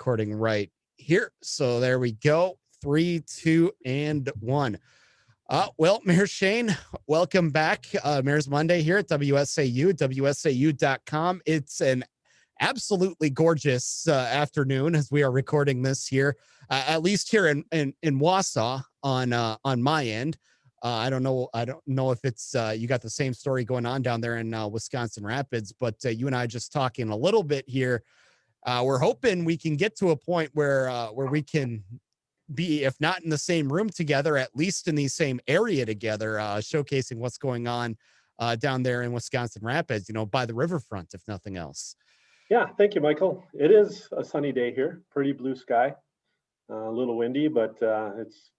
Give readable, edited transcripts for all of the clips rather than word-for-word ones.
recording right here. So there we go. 3, 2, and 1. Well, Mayor Shane, welcome back. Mayor's Monday here at WSAU, WSAU.com. It's an absolutely gorgeous afternoon as we are recording this here, at least here in Wausau on my end. I don't know if it's you got the same story going on down there in Wisconsin Rapids, but you and I just talking a little bit here. We're hoping we can get to a point where we can be, if not in the same room together, at least in the same area together, showcasing what's going on down there in Wisconsin Rapids, by the riverfront, if nothing else. Yeah, thank you, Michael. It is a sunny day here, pretty blue sky, a little windy, but it's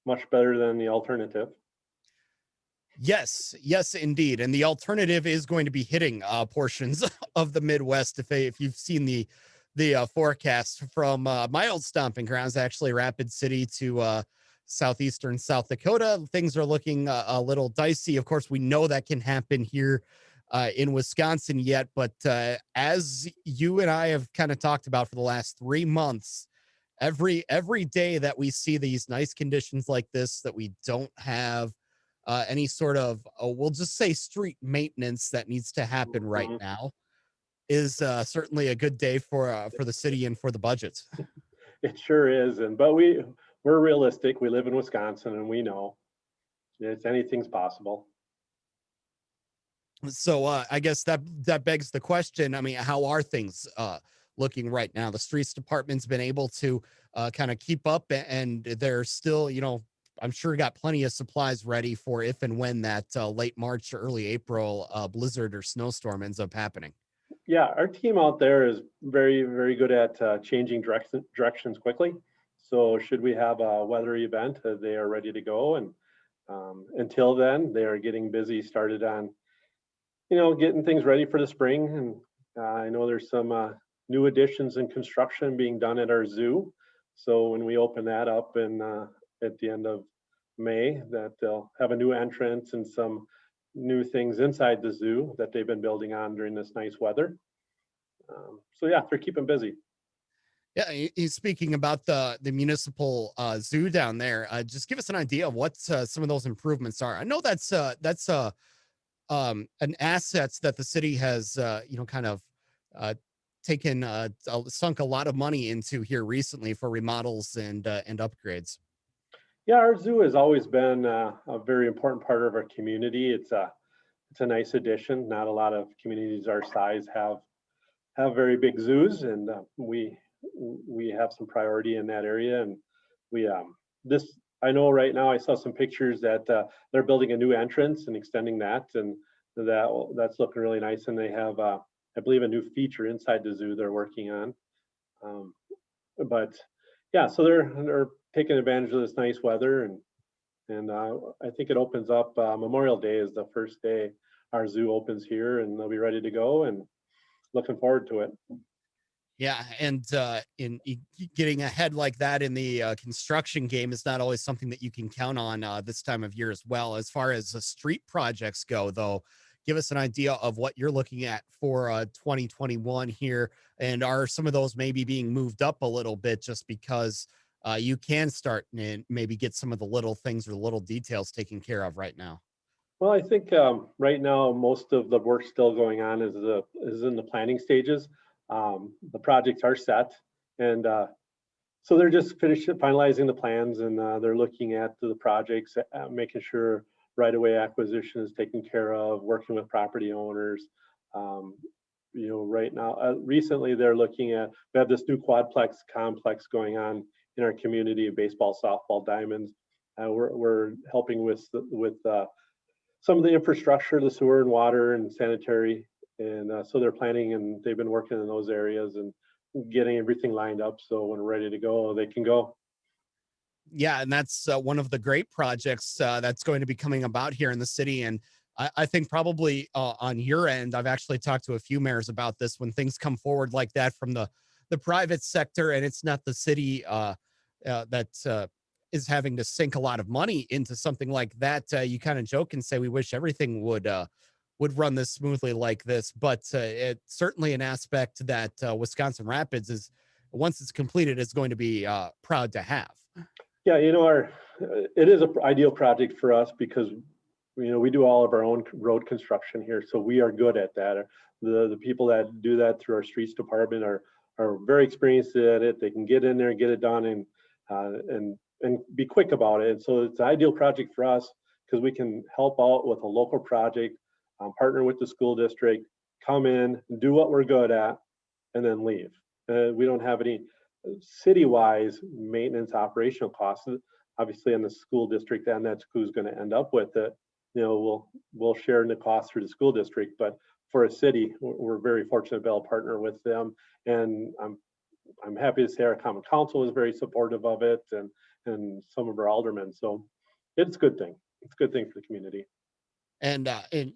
much better than the alternative. Yes, indeed. And the alternative is going to be hitting portions of the Midwest. If you've seen the forecast from my old stomping grounds, actually Rapid City to southeastern South Dakota, things are looking a little dicey. Of course, we know that can happen here in Wisconsin yet, but as you and I have kind of talked about for the last 3 months, every day that we see these nice conditions like this, that we don't have any sort of, we'll just say street maintenance that needs to happen right now, is certainly a good day for the city and for the budgets. It sure is, but we're realistic. We live in Wisconsin, and we know anything's possible. So I guess that begs the question. I mean, how are things looking right now? The streets department's been able to kind of keep up, and they're still, I'm sure got plenty of supplies ready for if and when that late March or early April blizzard or snowstorm ends up happening. Yeah, our team out there is very, very good at changing directions quickly. So should we have a weather event, they are ready to go. And until then, they are getting busy, started on, getting things ready for the spring. And I know there's some new additions and construction being done at our zoo. So when we open that up at the end of May, that they'll have a new entrance and some new things inside the zoo that they've been building on during this nice weather. So yeah, they're keeping busy. Yeah, he's speaking about the municipal zoo down there. Just give us an idea of what some of those improvements are. I know that's an asset that the city has kind of taken sunk a lot of money into here recently for remodels and upgrades. Yeah, our zoo has always been a very important part of our community. It's a nice addition. Not a lot of communities our size have very big zoos, and we have some priority in that area. And we this I know right now I saw some pictures that they're building a new entrance and extending that, and that's looking really nice. And they have I believe a new feature inside the zoo they're working on. But yeah, so they're taking advantage of this nice weather, and I think it opens up Memorial Day is the first day our zoo opens here, and they'll be ready to go, and looking forward to it. Yeah, and in getting ahead like that in the construction game is not always something that you can count on this time of year as well. As far as the street projects go, though, give us an idea of what you're looking at for 2021 here, and are some of those maybe being moved up a little bit just because you can start and maybe get some of the little things or little details taken care of right now? Well, I think right now most of the work still going on is in the planning stages. The projects are set, and so they're just finalizing the plans, and they're looking at the projects, making sure right-of-way acquisition is taken care of, working with property owners. Right now, recently they're looking at, we have this new quadplex complex going on in our community, baseball, softball, diamonds. We're helping with some of the infrastructure, the sewer and water and sanitary. And so they're planning, and they've been working in those areas and getting everything lined up. So when we're ready to go, they can go. Yeah, and that's one of the great projects that's going to be coming about here in the city. And I think probably on your end, I've actually talked to a few mayors about this. When things come forward like that from the private sector, and it's not the city that is having to sink a lot of money into something like that, you kind of joke and say we wish everything would run this smoothly like this. But it's certainly an aspect that Wisconsin Rapids once it's completed, is going to be proud to have. Yeah, it is a ideal project for us because we do all of our own road construction here, so we are good at that. The people that do that through our streets department are very experienced at it. They can get in there and get it done, and be quick about it. And so it's an ideal project for us because we can help out with a local project, partner with the school district, come in, do what we're good at, and then leave. We don't have any city-wise maintenance operational costs. Obviously, in the school district, and that's who's going to end up with it. We'll share in the cost through the school district, but for a city, we're very fortunate to be able to partner with them. And I'm happy to say our common council is very supportive of it, and some of our aldermen. So it's a good thing. It's a good thing for the community. And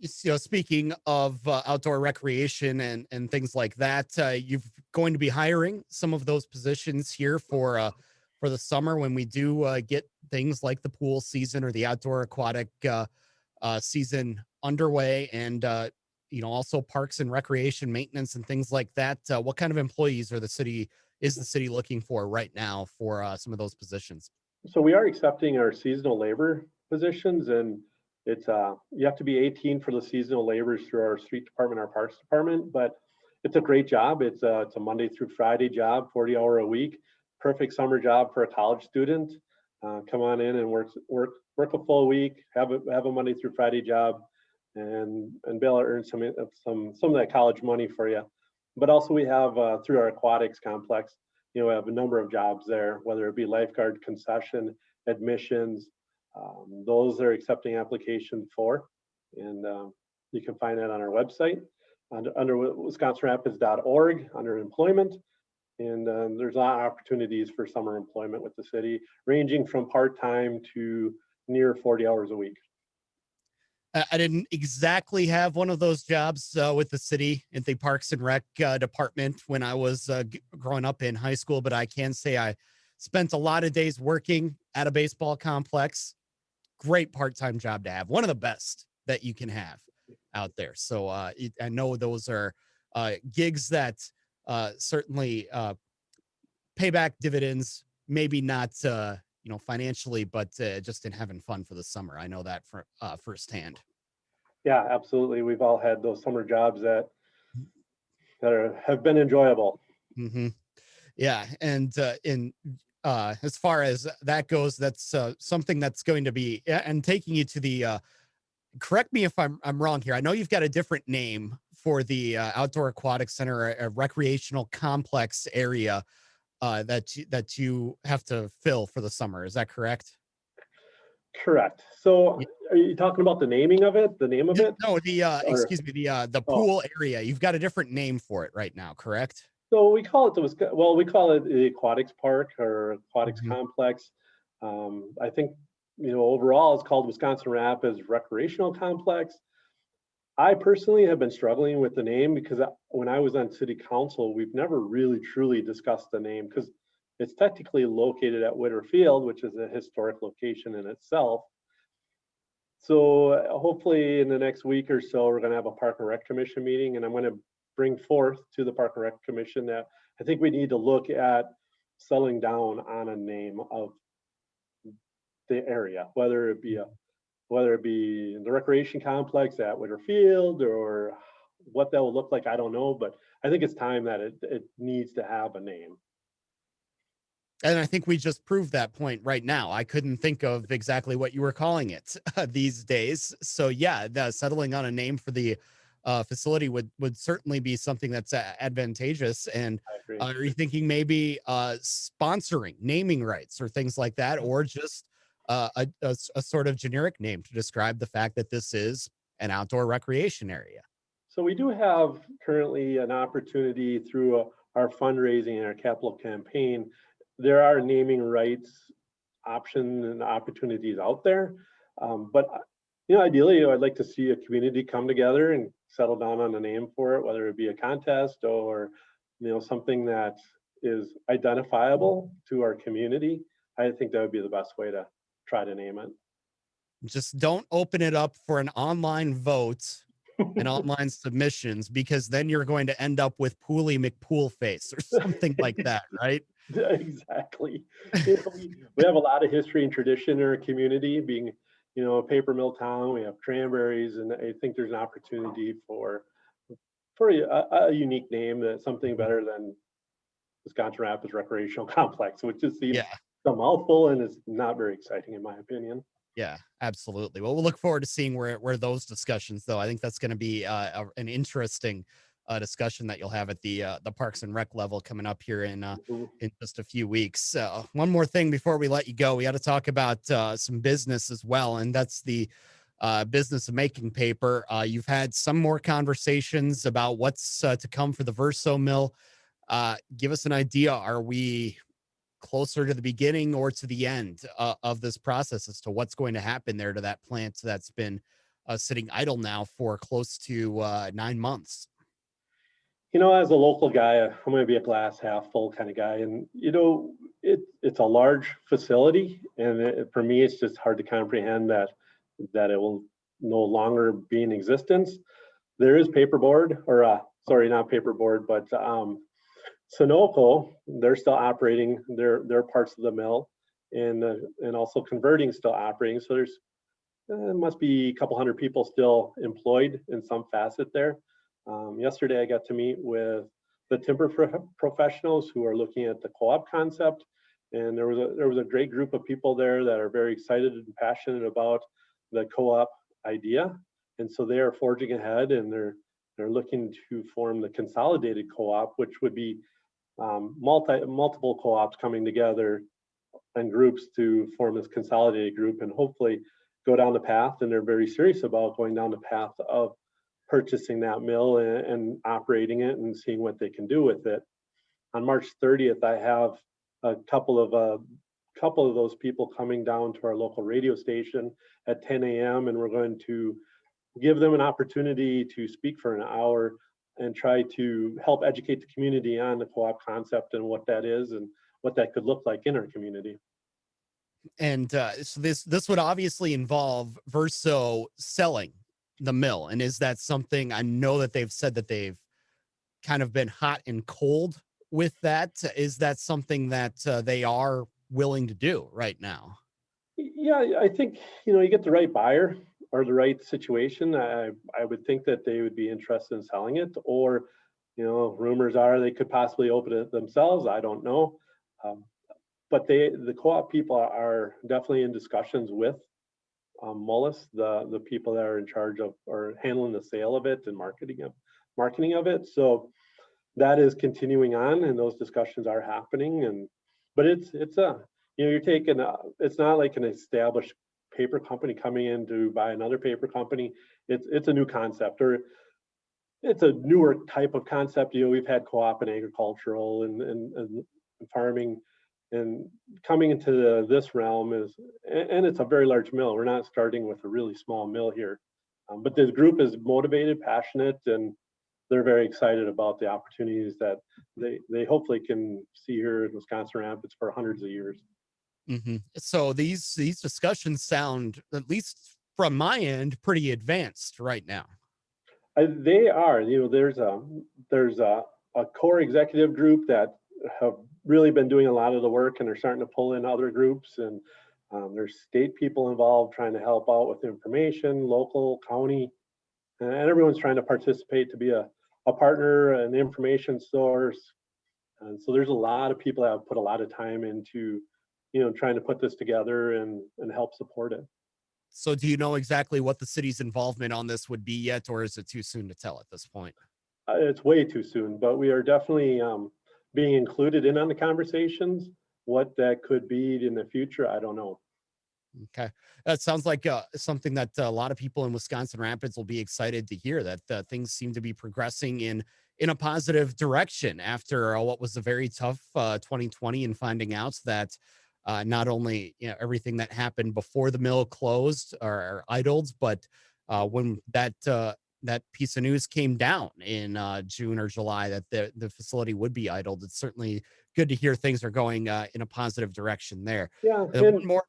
speaking of outdoor recreation and things like that, you're going to be hiring some of those positions here for the summer when we do get things like the pool season or the outdoor aquatic season underway, and also parks and recreation maintenance and things like that. What kind of employees is the city looking for right now for some of those positions? So we are accepting our seasonal labor positions, and it's you have to be 18 for the seasonal laborers through our street department, our parks department. But it's a great job. It's a Monday through Friday job, 40-hour a week, perfect summer job for a college student. Come on in and work a full week, have a Monday through Friday job, and be able to earn some of that college money for you. But also we have through our aquatics complex, we have a number of jobs there, whether it be lifeguard concession, admissions. Those are accepting application for, and you can find that on our website under wisconsinrapids.org under employment. And there's a lot of opportunities for summer employment with the city, ranging from part-time to near 40 hours a week. I didn't exactly have one of those jobs with the city at the Parks and Rec department when I was growing up in high school, but I can say I spent a lot of days working at a baseball complex. Great part-time job to have, one of the best that you can have out there. So I know those are gigs that certainly pay back dividends, maybe not financially, but just in having fun for the summer. I know that for firsthand. Yeah, absolutely. We've all had those summer jobs that have been enjoyable. Mm-hmm. Yeah, and as far as that goes, that's something that's going to be, and taking you to the correct me if I'm wrong here. I know you've got a different name for the outdoor aquatic center, a recreational complex area that you have to fill for the summer. Is that correct? Correct. So are you talking about the naming of it, the name of it? No, Or, excuse me, the oh, pool area. You've got a different name for it right now, correct? so we call it we call it the aquatics park or aquatics Mhm. complex. I think, overall it's called Wisconsin Rapids Recreational Complex. I personally have been struggling with the name because when I was on city council, we've never really truly discussed the name because it's technically located at Witter Field, which is a historic location in itself. So hopefully in the next week or so, we're going to have a Park and Rec Commission meeting, and I'm going to bring forth to the Park and Rec Commission that I think we need to look at settling down on a name of the area, whether it be the recreation complex at Witter Field or what that will look like. I don't know, but I think it's time that it needs to have a name. And I think we just proved that point right now. I couldn't think of exactly what you were calling it these days. So yeah, settling on a name for the facility would certainly be something that's advantageous. And I agree. are you thinking maybe sponsoring naming rights or things like that, or just a sort of generic name to describe the fact that this is an outdoor recreation area? So we do have currently an opportunity through our fundraising and our capital campaign. There are naming rights options and opportunities out there. But ideally, I'd like to see a community come together and settle down on a name for it, whether it be a contest or something that is identifiable to our community. I think that would be the best way to try to name it. Just don't open it up for an online vote and online submissions, because then you're going to end up with Pooly McPool face or something like that, right? Exactly. We have a lot of history and tradition in our community, being, a paper mill town. We have cranberries, and I think there's an opportunity for a unique name, that's something better than Wisconsin Rapids Recreational Complex, which just seems Yeah. a mouthful and is not very exciting in my opinion. Yeah, absolutely. Well, we'll look forward to seeing where those discussions, though. I think that's going to be an interesting discussion that you'll have at the Parks and Rec level coming up here Mhm. in just a few weeks. One more thing before we let you go, we got to talk about some business as well, and that's the business of making paper. You've had some more conversations about what's to come for the Verso mill. Give us an idea. Are we closer to the beginning or to the end of this process as to what's going to happen there to that plant that's been sitting idle now for close to 9 months? As a local guy, I'm going to be a glass half full kind of guy, and it's a large facility, and for me, it's just hard to comprehend that it will no longer be in existence. There is paperboard, or sorry, not paperboard, but Sunoco. They're still operating their parts of the mill, and also converting still operating. So there's must be a couple hundred people still employed in some facet there. Yesterday, I got to meet with the timber professionals who are looking at the co-op concept, and there was a great group of people there that are very excited and passionate about the co-op idea, and so they are forging ahead, and they're looking to form the consolidated co-op, which would be multiple co-ops coming together and groups to form this consolidated group and hopefully go down the path. And they're very serious about going down the path of purchasing that mill and operating it and seeing what they can do with it. On March 30th, I have a couple of those people coming down to our local radio station at 10 a.m. and we're going to give them an opportunity to speak for an hour and try to help educate the community on the co-op concept and what that is and what that could look like in our community. And so this would obviously involve Verso selling the mill. And is that something? I know that they've said that they've kind of been hot and cold with that. Is that something that they are willing to do right now? Yeah, I think you get the right buyer or the right situation. I would think that they would be interested in selling it, or rumors are they could possibly open it themselves. I don't know, um, but the co-op people are definitely in discussions with Mullis, the people that are in charge of or handling the sale of it and marketing of it. So that is continuing on, and those discussions are happening. But it's a you're taking it's not like an established paper company coming in to buy another paper company. It's a new concept, or it's a newer type of concept. We've had co-op and agricultural and farming, and coming into this realm and it's a very large mill. We're not starting with a really small mill here, but this group is motivated, passionate, and they're very excited about the opportunities that they hopefully can see here in Wisconsin Rapids for hundreds of years. So these discussions sound, at least from my end, pretty advanced right now. They are. There's a core executive group that have really been doing a lot of the work, and they're starting to pull in other groups. And there's state people involved trying to help out with information, local, county, and everyone's trying to participate to be a partner, an information source. And so there's a lot of people that have put a lot of time into, trying to put this together and help support it. So do you know exactly what the city's involvement on this would be yet, or is it too soon to tell at this point? It's way too soon, but we are definitely being included in on the conversations. What that could be in the future, I don't know. Okay. That sounds like something that a lot of people in Wisconsin Rapids will be excited to hear, that things seem to be progressing in a positive direction after what was a very tough 2020, and finding out that not only everything that happened before the mill closed or idled, but when that piece of news came down in June or July that the facility would be idled. It's certainly good to hear things are going in a positive direction there. Yeah, One and more.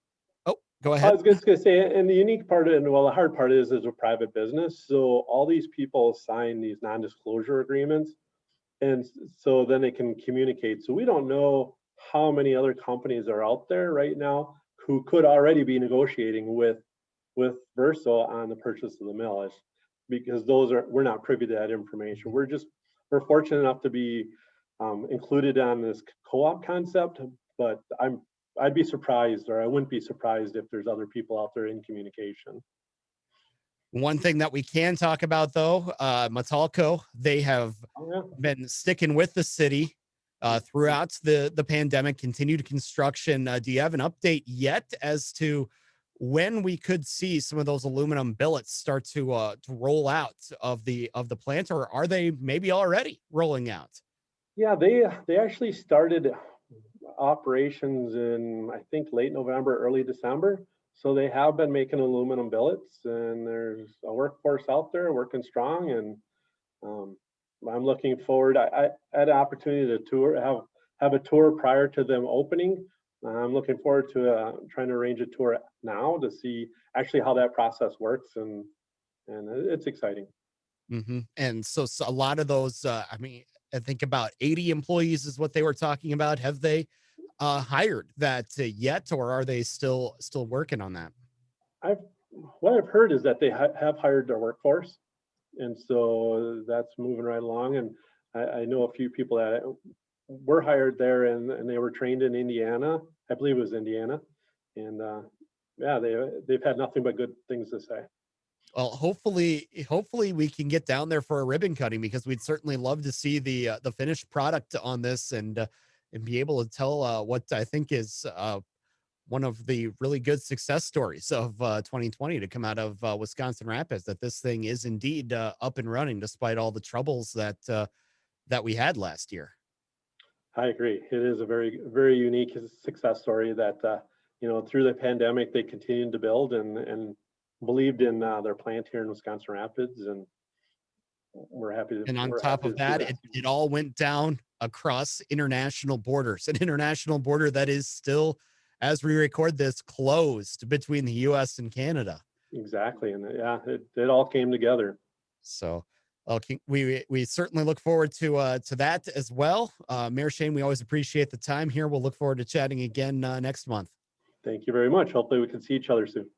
Oh. Go I ahead. was just gonna say, and the unique part, and well, the hard part is a private business. So all these people sign these non-disclosure agreements, and so then they can communicate. So we don't know how many other companies are out there right now who could already be negotiating with Verso on the purchase of the mill. Because we're not privy to that information. We're fortunate enough to be included on this co-op concept, but I'd be surprised, or I wouldn't be surprised if there's other people out there in communication. One thing that we can talk about, though, Metalco, they have Oh yeah. been sticking with the city throughout the pandemic, continued construction. Do you have an update yet as to when we could see some of those aluminum billets start to roll out of the plant, or are they maybe already rolling out? Yeah, they actually started operations in, I think, late November, early December. So they have been making aluminum billets, and there's a workforce out there working strong. And um, I'm looking forward. I had an opportunity to have a tour prior to them opening. I'm looking forward to trying to arrange a tour now to see actually how that process works, and it's exciting. And so a lot of those, I mean, I think about 80 employees is what they were talking about. Have they hired that yet, or are they still working on that? I've what I've heard is that they have hired their workforce, and so that's moving right along. And I know a few people that were hired there, and they were trained in Indiana. I believe it was Indiana, and yeah, they've had nothing but good things to say. Well, hopefully we can get down there for a ribbon cutting because we'd certainly love to see the finished product on this and be able to tell what I think is one of the really good success stories of 2020 to come out of Wisconsin Rapids, that this thing is indeed up and running despite all the troubles that we had last year. I agree. It is a very unique success story that through the pandemic they continued to build and believed in their plant here in Wisconsin Rapids, and And on we're top happy of to see that, that. it all went down across international borders, an international border that is still, as we record this, closed between the US and Canada. Exactly, and yeah, it all came together. So okay, we certainly look forward to that as well. Mayor Shane, we always appreciate the time here. We'll look forward to chatting again next month. Thank you very much. Hopefully we can see each other soon.